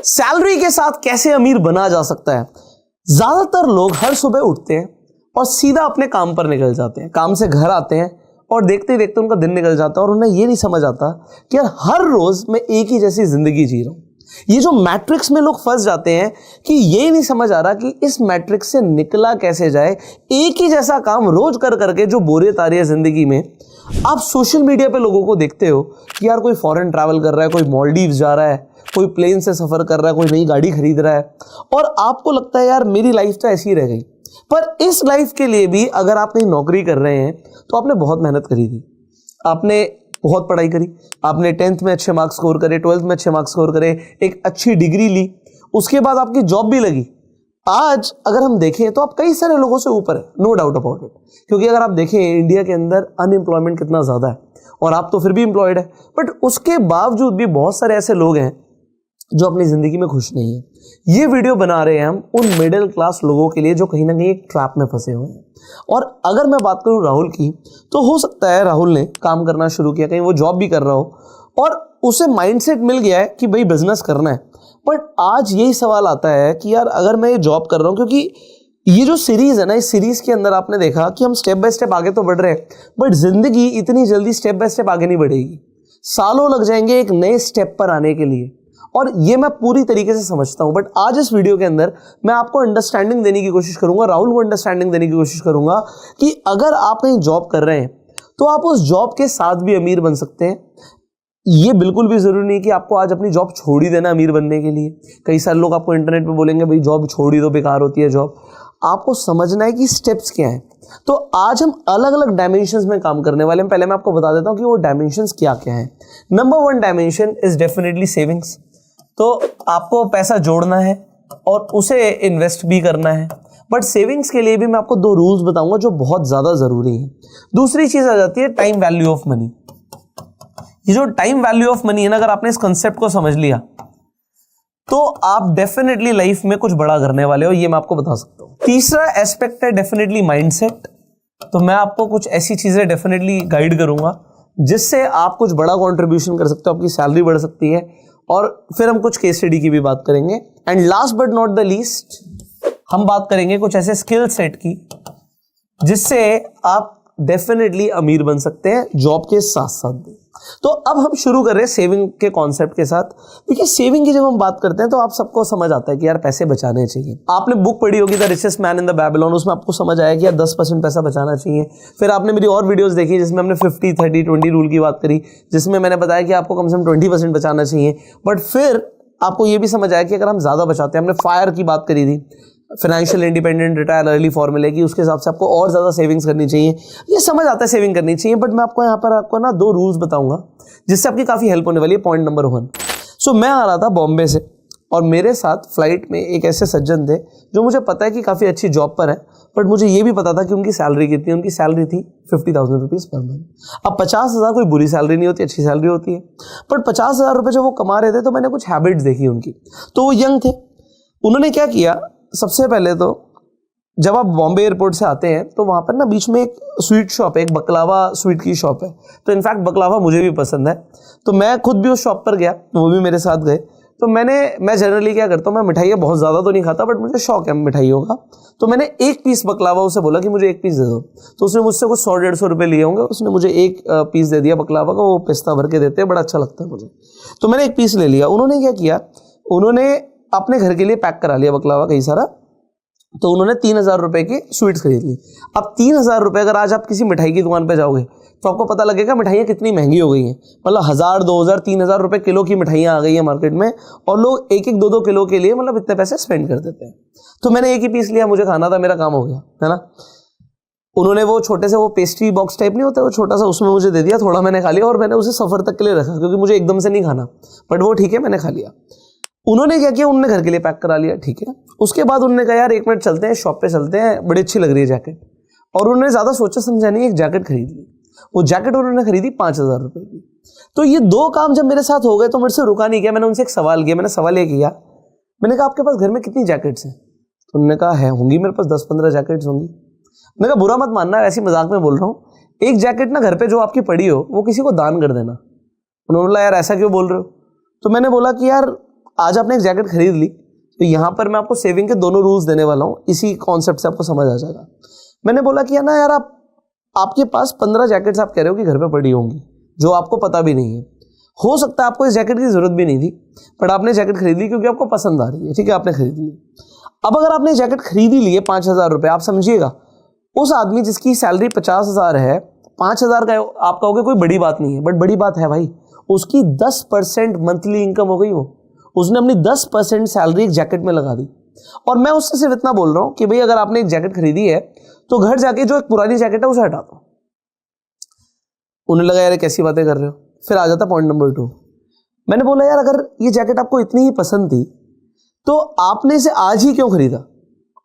Salary के साथ कैसे अमीर बना जा सकता है। ज्यादातर लोग हर सुबह उठते हैं और सीधा अपने काम पर निकल जाते हैं, काम से घर आते हैं और देखते ही देखते उनका दिन निकल जाता है और उन्हें ये नहीं समझ आता कि यार हर रोज मैं एक ही जैसी जिंदगी जी रहा हूं। ये जो मैट्रिक्स में लोग फंस जाते हैं कि ये नहीं समझ आ रहा कि इस मैट्रिक्स से निकला कैसे जाए। एक ही जैसा काम रोज कर करके जो बोरियत आ रही है जिंदगी में। आप सोशल मीडिया पे लोगों को देखते हो कि यार कोई फॉरेन ट्रैवल कर रहा है, कोई मालदीव्स जा रहा है, कोई प्लेन से सफर कर रहा है, कोई नई गाड़ी खरीद रहा है और आपको लगता है यार मेरी लाइफ तो ऐसी ही रह गई। पर इस लाइफ के लिए भी अगर आप कहीं नौकरी कर रहे हैं तो आपने बहुत मेहनत करी थी, आपने बहुत पढ़ाई करी, आपने 10th में अच्छे मार्क्स स्कोर करे, 12th में अच्छे मार्क्स स्कोर करे, एक अच्छी डिग्री ली, उसके बाद आपकी जॉब भी लगी। आज अगर हम देखें तो आप कई सारे लोगों से ऊपर है, नो डाउट अबाउट इट। क्योंकि अगर आप देखें इंडिया के अंदर अनएम्प्लॉयमेंट कितना ज़्यादा है और आप तो फिर भी एम्प्लॉयड है, बट उसके बावजूद भी बहुत सारे ऐसे लोग हैं जो अपनी ज़िंदगी में खुश नहीं है। ये वीडियो बना रहे हैं हम उन मिडिल क्लास लोगों के लिए जो कहीं ना कहीं एक ट्रैप में फंसे हुए हैं। और अगर मैं बात करूं राहुल की, तो हो सकता है राहुल ने काम करना शुरू किया, कहीं वो जॉब भी कर रहा हो और उसे माइंडसेट मिल गया है कि भाई बिजनेस करना है। बट आज यही सवाल आता है कि यार अगर मैं ये जॉब कर रहा हूँ, क्योंकि ये जो सीरीज है ना, इस सीरीज के अंदर आपने देखा कि हम स्टेप बाय स्टेप आगे तो बढ़ रहे हैं, बट जिंदगी इतनी जल्दी स्टेप बाय स्टेप आगे नहीं बढ़ेगी। सालों लग जाएंगे एक नए स्टेप पर आने के लिए, और ये मैं पूरी तरीके से समझता हूं। बट आज इस वीडियो के अंदर मैं आपको अंडरस्टैंडिंग देने की कोशिश करूंगा, राहुल को अंडरस्टैंडिंग देने की कोशिश करूंगा कि अगर आप कहीं जॉब कर रहे हैं तो आप उस जॉब के साथ भी अमीर बन सकते हैं। ये बिल्कुल भी जरूरी नहीं कि आपको आज अपनी जॉब छोड़ ही देना अमीर बनने के लिए। कई सारे लोग आपको इंटरनेट पे बोलेंगे भाई जॉब छोड़ ही दो, बेकार होती है जॉब। आपको समझना है कि स्टेप्स क्या हैं। तो आज हम अलग अलग डायमेंशंस में काम करने वाले हैं। पहले मैं आपको बता देता हूं कि वो डायमेंशंस क्या क्या हैं। Number 1 dimension is definitely savings. तो आपको पैसा जोड़ना है और उसे इन्वेस्ट भी करना है, बट सेविंग्स के लिए भी मैं आपको 2 रूल्स बताऊंगा जो बहुत ज्यादा जरूरी है। दूसरी चीज आ जाती है टाइम वैल्यू ऑफ मनी। ये जो टाइम वैल्यू ऑफ मनी है ना, अगर आपने इस कंसेप्ट को समझ लिया तो आप डेफिनेटली लाइफ में कुछ बड़ा करने वाले हो, ये मैं आपको बता सकता हूं। तीसरा एस्पेक्ट है डेफिनेटली माइंडसेट। तो मैं आपको कुछ ऐसी चीजें डेफिनेटली गाइड करूंगा जिससे आप कुछ बड़ा कंट्रीब्यूशन कर सकते हो, आपकी सैलरी बढ़ सकती है। और फिर हम कुछ केस स्टडी की भी बात करेंगे। And last but not the least, हम बात करेंगे कुछ ऐसे स्किल सेट की जिससे आप डेफिनेटली अमीर बन सकते हैं जॉब के साथ साथ भी। तो अब हम शुरू कर रहे हैं सेविंग के कॉन्सेप्ट के साथ। देखिए सेविंग की जब हम बात करते हैं तो आप सबको समझ आता है कि यार पैसे बचाने चाहिए। आपने बुक पढ़ी होगी the richest man in the Babylon, उसमें आपको समझ आया कि यार 10% पैसा बचाना चाहिए। फिर आपने मेरी और वीडियोस देखी जिसमें हमने 50-30-20 रूल की बात करी, जिसमें मैंने बताया कि आपको कम से कम 20% बचाना चाहिए। बट फिर आपको ये भी समझ आया कि अगर हम ज्यादा बचाते हैं, हमने फायर की बात करी थी, फाइनेंशियल इंडिपेंडेंट रिटायर अर्ली फॉर्मूले की, उसके हिसाब से आपको और ज्यादा सेविंग्स करनी चाहिए। ये समझ आता है सेविंग करनी चाहिए। बट मैं आपको यहाँ पर आपको ना 2 रूल्स बताऊंगा जिससे आपकी काफी हेल्प होने वाली है। पॉइंट नंबर 1, सो मैं आ रहा था बॉम्बे से और मेरे साथ फ्लाइट में एक ऐसे सज्जन थे जो मुझे पता है कि काफी अच्छी जॉब पर है, बट मुझे ये भी पता था कि उनकी सैलरी कितनी है। उनकी सैलरी थी 50,000 रुपीज पर मंथ। अब 50,000 कोई बुरी सैलरी नहीं होती, अच्छी सैलरी होती है। बट 50,000 रुपए जब वो कमा रहे थे तो मैंने कुछ हैबिट्स देखी उनकी। तो वो यंग थे, उन्होंने क्या किया, सबसे पहले तो जब आप बॉम्बे एयरपोर्ट से आते हैं तो वहां पर ना बीच में एक स्वीट शॉप है, एक बकलावा स्वीट की शॉप है। तो इनफैक्ट बकलावा मुझे भी पसंद है, तो मैं खुद भी उस शॉप पर गया, वो भी मेरे साथ गए। तो मैं जनरली क्या करता हूँ, मैं मिठाइयाँ बहुत ज़्यादा तो नहीं खाता, बट मुझे शौक है मिठाइयों का। तो मैंने 1 पीस बकलावा उसे बोला कि मुझे 1 पीस दे दो। तो उसने मुझसे कुछ 100-150 रुपये लिए होंगे, उसने मुझे 1 पीस दे दिया बकलावा का। वो पिस्ता भर के देते हैं, बड़ा अच्छा लगता है मुझे। तो मैंने 1 पीस ले लिया। उन्होंने क्या किया, उन्होंने अपने घर के लिए पैक करा लिया बकलावा कई सारा। तो उन्होंने 3,000 रुपए की स्वीट्स खरीद ली। अब 3,000 रुपए, अगर आज आप किसी मिठाई की दुकान पे जाओगे तो आपको पता लगेगा मिठाइयाँ कितनी महंगी हो गई हैं। मतलब 1,000, 2,000, 3,000 रुपए किलो की मिठाइयाँ आ गई हैं मार्केट में, और लोग 1-1, 2-2 किलो के लिए मतलब इतने पैसे स्पेंड कर देते हैं। तो मैंने 1 ही पीस लिया, मुझे खाना था, मेरा काम हो गया, है ना। उन्होंने वो छोटे से वो पेस्ट्री बॉक्स टाइप नहीं होता, वो छोटा सा, उसमें मुझे दे दिया, थोड़ा मैंने खा लिया और मैंने उसे सफर तक के लिए रखा क्योंकि मुझे एकदम से नहीं खाना। बट वो ठीक है, मैंने खा लिया। उन्होंने क्या किया, उन्होंने घर के लिए पैक करा लिया, ठीक है। उसके बाद उन्होंने कहा यार 1 मिनट चलते हैं, शॉप पे चलते हैं, बड़ी अच्छी लग रही है जैकेट। और उन्होंने ज्यादा सोचा समझा नहीं, एक जैकेट खरीद ली। वो जैकेट उन्होंने खरीदी 5,000 रुपए की। तो ये 2 काम जब मेरे साथ हो गए तो मेरे से रुका नहीं गया। मैंने उनसे एक सवाल किया, मैंने सवाल ये किया, मैंने कहा आपके पास घर में कितनी जैकेट्स हैं? तो उन्होंने कहा है होंगी मेरे पास 10-15 जैकेट्स होंगी। मैंने कहा बुरा मत मानना, ऐसी मजाक में बोल रहा हूँ, एक जैकेट ना घर पे जो आपकी पड़ी हो वो किसी को दान कर देना। उन्होंने बोला यार ऐसा क्यों बोल रहे हो? तो मैंने बोला कि यार आज आपने एक जैकेट खरीद ली, तो यहाँ पर मैं आपको सेविंग के दोनों रूल्स देने वाला हूँ, इसी कॉन्सेप्ट से आपको समझ आ जाएगा। मैंने बोला कि है ना यार, आपके पास 15 जैकेट्स आप कह रहे हो कि घर पे पड़ी होंगी, जो आपको पता भी नहीं है। हो सकता है आपको इस जैकेट की जरूरत भी नहीं थी, बट आपने जैकेट खरीद ली क्योंकि आपको पसंद आ रही है, ठीक है, आपने खरीद ली। अब अगर आपने जैकेट खरीद ही ली है 5,000 रुपये, आप समझिएगा उस आदमी जिसकी सैलरी 50,000 है, 5,000 का आप कहोगे कोई बड़ी बात नहीं है, बट बड़ी बात है भाई। उसकी 10% मंथली इनकम हो गई वो, उसने अपनी 10% सैलरी एक जैकेट में लगा दी। और मैं उससे सिर्फ इतना बोल रहा हूं कि भाई अगर आपने एक जैकेट खरीदी है तो घर जाके जो एक पुरानी जैकेट है उसे हटा दो। उन्हें लगा यार कैसी बातें कर रहे हो। फिर आ जाता पॉइंट नंबर 2। मैंने बोला यार अगर ये जैकेट आपको इतनी ही पसंद थी तो आपने इसे आज ही क्यों खरीदा।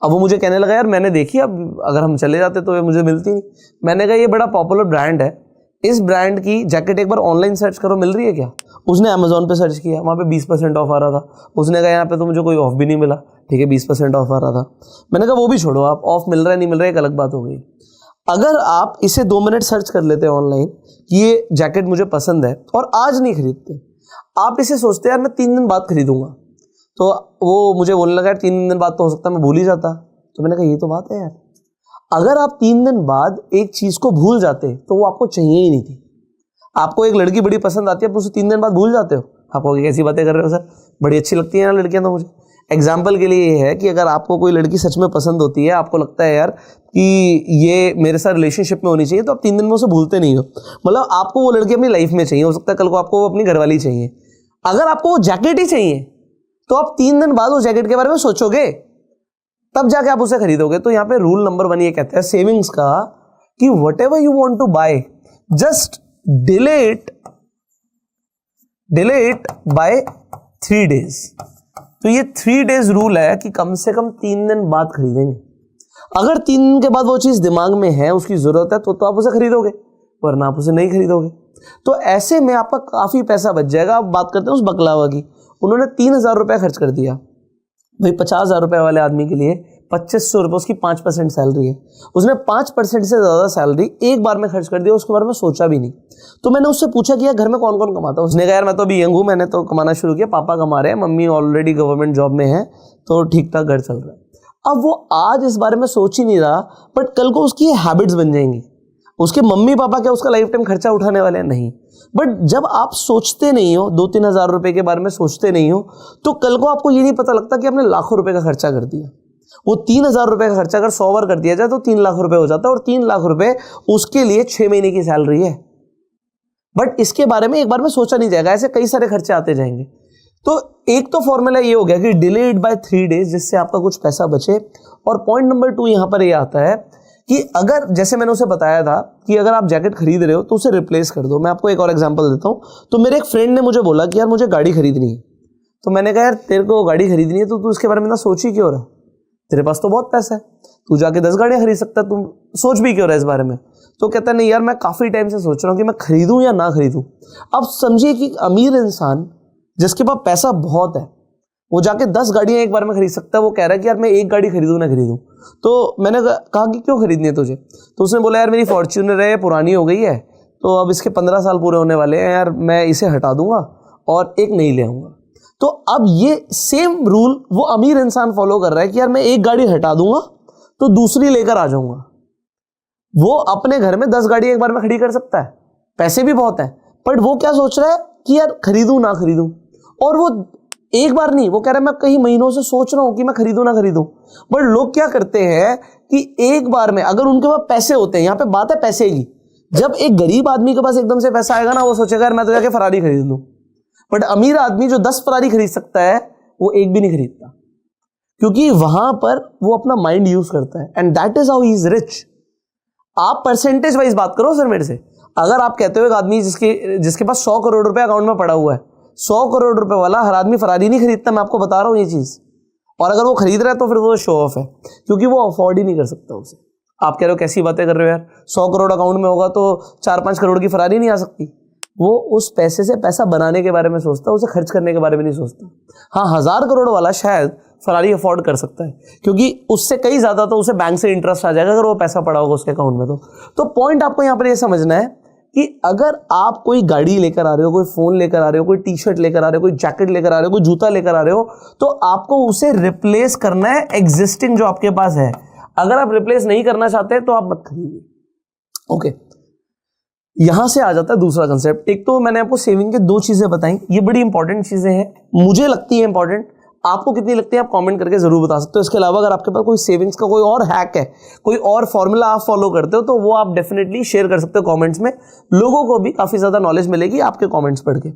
अब वो मुझे कहने लगा यार मैंने देखी, अब अगर हम चले जाते तो ये मुझे मिलती नहीं। मैंने कहा ये बड़ा पॉपुलर ब्रांड है, इस ब्रांड की जैकेट एक बार ऑनलाइन सर्च करो, मिल रही है क्या। उसने अमेजोन पे सर्च किया, वहाँ पे 20% ऑफ आ रहा था। उसने कहा यहाँ पे तो मुझे कोई ऑफ भी नहीं मिला, ठीक है 20% ऑफ आ रहा था। मैंने कहा वो भी छोड़ो, आप ऑफ मिल रहा है नहीं मिल रहा है एक अलग बात हो गई। अगर आप इसे 2 मिनट सर्च कर लेते ऑनलाइन कि ये जैकेट मुझे पसंद है और आज नहीं खरीदते, आप इसे सोचते यार मैं 3 दिन बाद खरीदूंगा, तो वो मुझे बोलने लगा यार 3 दिन बाद तो हो सकता है मैं भूल ही जाता। तो मैंने कहा ये तो बात है यार, अगर आप 3 दिन बाद एक चीज को भूल जाते तो वो आपको चाहिए ही नहीं थी। आपको एक लड़की बड़ी पसंद आती है, आप उसे 3 दिन बाद भूल जाते हो। आप कहोगे कैसी बातें कर रहे हो सर, बड़ी अच्छी लगती है ना लड़कियां तो मुझे। एग्जाम्पल के लिए ये है कि अगर आपको कोई लड़की सच में पसंद होती है, आपको लगता है यार कि ये मेरे साथ रिलेशनशिप में होनी चाहिए, तो आप 3 दिन में उसे भूलते नहीं हो। मतलब आपको वो लड़की अपनी लाइफ में चाहिए, हो सकता है कल को आपको वो अपनी घरवाली चाहिए। अगर आपको वो जैकेट ही चाहिए तो आप 3 दिन बाद उस जैकेट के बारे में सोचोगे, तब जाके आप उसे खरीदोगे। तो यहाँ पे रूल नंबर 1 ये कहता है सेविंग्स का कि whatever you want to buy just delay it by 3 days। तो ये 3 days रूल है कि कम से कम 3 दिन बाद खरीदेंगे। अगर 3 दिन के बाद वो चीज दिमाग में है, उसकी जरूरत है, तो आप उसे खरीदोगे, वरना आप उसे नहीं खरीदोगे। तो ऐसे में आपका काफी पैसा बच जाएगा। अब बात करते हैं उस बकलावा की। उन्होंने 3,000 रुपया खर्च कर दिया भाई। 50,000 रुपए वाले आदमी के लिए 2,500 रुपये उसकी 5% सैलरी है। उसने 5% से ज्यादा सैलरी एक बार में खर्च कर दिया, उसके बारे में सोचा भी नहीं। तो मैंने उससे पूछा कि यार घर में कौन कौन कमाता है। उसने कहा यार मैं तो अभी यंग हूँ, मैंने तो कमाना शुरू किया, पापा कमा रहे हैं, मम्मी ऑलरेडी गवर्नमेंट जॉब में है, तो ठीक ठाक घर चल रहा है। अब वो आज इस बारे में सोच ही नहीं रहा, बट कल को उसकी हैबिट्स बन जाएंगी। उसके मम्मी पापा क्या उसका लाइफ टाइम खर्चा उठाने वाले हैं? नहीं। बट जब आप सोचते नहीं हो, 2-3 हज़ार रुपए के बारे में सोचते नहीं हो, तो कल को आपको ये नहीं पता लगता कि आपने लाखों रुपए का खर्चा कर दिया। वो 3,000 रुपए का खर्चा अगर 100 बार कर दिया जाए तो 3 लाख रुपए हो जाता है, और 3 लाख रुपए उसके लिए 6 महीने की सैलरी है। बट इसके बारे में एक बार में सोचा नहीं जाएगा, ऐसे कई सारे खर्चे आते जाएंगे। तो एक तो फॉर्मूला ये हो गया कि डिले इट बाय 3 days, जिससे आपका कुछ पैसा बचे। और पॉइंट नंबर 2 यहां पर ये आता है कि अगर जैसे मैंने उसे बताया था कि अगर आप जैकेट खरीद रहे हो तो उसे रिप्लेस कर दो। मैं आपको एक और एग्जांपल देता हूं। तो मेरे एक फ्रेंड ने मुझे बोला कि यार मुझे गाड़ी खरीदनी है। तो मैंने कहा यार तेरे को गाड़ी खरीदनी है तो तू उसके बारे में ना सोच ही क्यों रहा, तेरे पास तो बहुत पैसा है, तू जाके 10 गाड़ियां खरीद सकता है, तुम सोच भी क्यों रहा है इस बारे में। तो कहता नहीं यार मैं काफी टाइम से सोच रहा हूं कि मैं खरीदूं या ना खरीदूं। अब समझिए कि अमीर इंसान जिसके पास पैसा बहुत है वो जाके 10 गाड़ियां एक बार में खरीद सकता है। वो कह रहा है कि यार मैं एक गाड़ी खरीदूं ना खरीदूं। तो मैंने कहा कि क्यों खरीदनी है तुझे। तो उसने बोला यार मेरी फॉर्च्यूनर है, पुरानी हो गई है, तो अब इसके 15 साल पूरे होने वाले हैं यार, मैं इसे हटा दूंगा और एक नई ले आऊंगा। तो अब ये सेम रूल वो अमीर इंसान फॉलो कर रहा है कि यार मैं एक गाड़ी हटा दूंगा तो दूसरी लेकर आ जाऊंगा। वो अपने घर में 10 गाड़ियां एक बार में खड़ी कर सकता है, पैसे भी बहुत है, बट वो क्या सोच रहा है कि यार खरीदूं ना खरीदूं। और वो एक बार नहीं, वो कह रहा है मैं कई महीनों से सोच रहा हूं कि मैं खरीदूं ना खरीदूं। बट लोग क्या करते हैं कि एक बार में, अगर उनके पास पैसे होते हैं, यहां पे बात है पैसे की, जब एक गरीब आदमी के पास एकदम से पैसा आएगा ना, वो सोचेगा यार मैं तो जाके फरारी खरीद लूं। बट अमीर आदमी जो 10 फरारी खरीद सकता है वो एक भी नहीं खरीदता, क्योंकि वहां पर वो अपना माइंड यूज करता है। And that is how he is rich. आप परसेंटेज वाइज बात करो सर मेरे से। अगर आप कहते हो एक आदमी जिसके पास 100 करोड़ रुपए अकाउंट में पड़ा हुआ है, 100 करोड़ रुपए वाला हर आदमी फरारी नहीं खरीदता, मैं आपको बता रहा हूं ये चीज। और अगर वो खरीद रहा है तो फिर वो शो ऑफ है, क्योंकि वो अफोर्ड ही नहीं कर सकता उसे। आप कह रहे हो कैसी बातें कर रहे हो यार, 100 करोड़ अकाउंट में होगा तो 4-5 करोड़ की फरारी नहीं आ सकती। वो उस पैसे से पैसा बनाने के बारे में सोचता है, उसे खर्च करने के बारे में नहीं सोचता। हाँ, 1000 करोड़ वाला शायद फरारी अफोर्ड कर सकता है, क्योंकि उससे कई ज्यादा तो उसे बैंक से इंटरेस्ट आ जाएगा अगर वो पैसा पड़ा होगा उसके अकाउंट में। तो पॉइंट आपको यहां पर ये समझना है कि अगर आप कोई गाड़ी लेकर आ रहे हो, कोई फोन लेकर आ रहे हो, कोई टी शर्ट लेकर आ रहे हो, कोई जैकेट लेकर आ रहे हो, कोई जूता लेकर आ रहे हो, तो आपको उसे रिप्लेस करना है एग्जिस्टिंग जो आपके पास है। अगर आप रिप्लेस नहीं करना चाहते तो आप मत खरीदिए। ओके, यहां से आ जाता है दूसरा कंसेप्ट। एक तो मैंने आपको सेविंग के 2 चीजें बताई, ये बड़ी इंपॉर्टेंट चीजें हैं, मुझे लगती है इंपॉर्टेंट, आपको कितनी लगती है आप कमेंट करके जरूर बता सकते हो। इसके अलावा अगर आपके पास कोई सेविंग्स का कोई और हैक है, कोई और फॉर्मूला आप फॉलो करते हो, तो वो आप डेफिनेटली शेयर कर सकते हो कमेंट्स में। लोगों को भी काफी ज्यादा नॉलेज मिलेगी आपके कमेंट्स पढ़ के।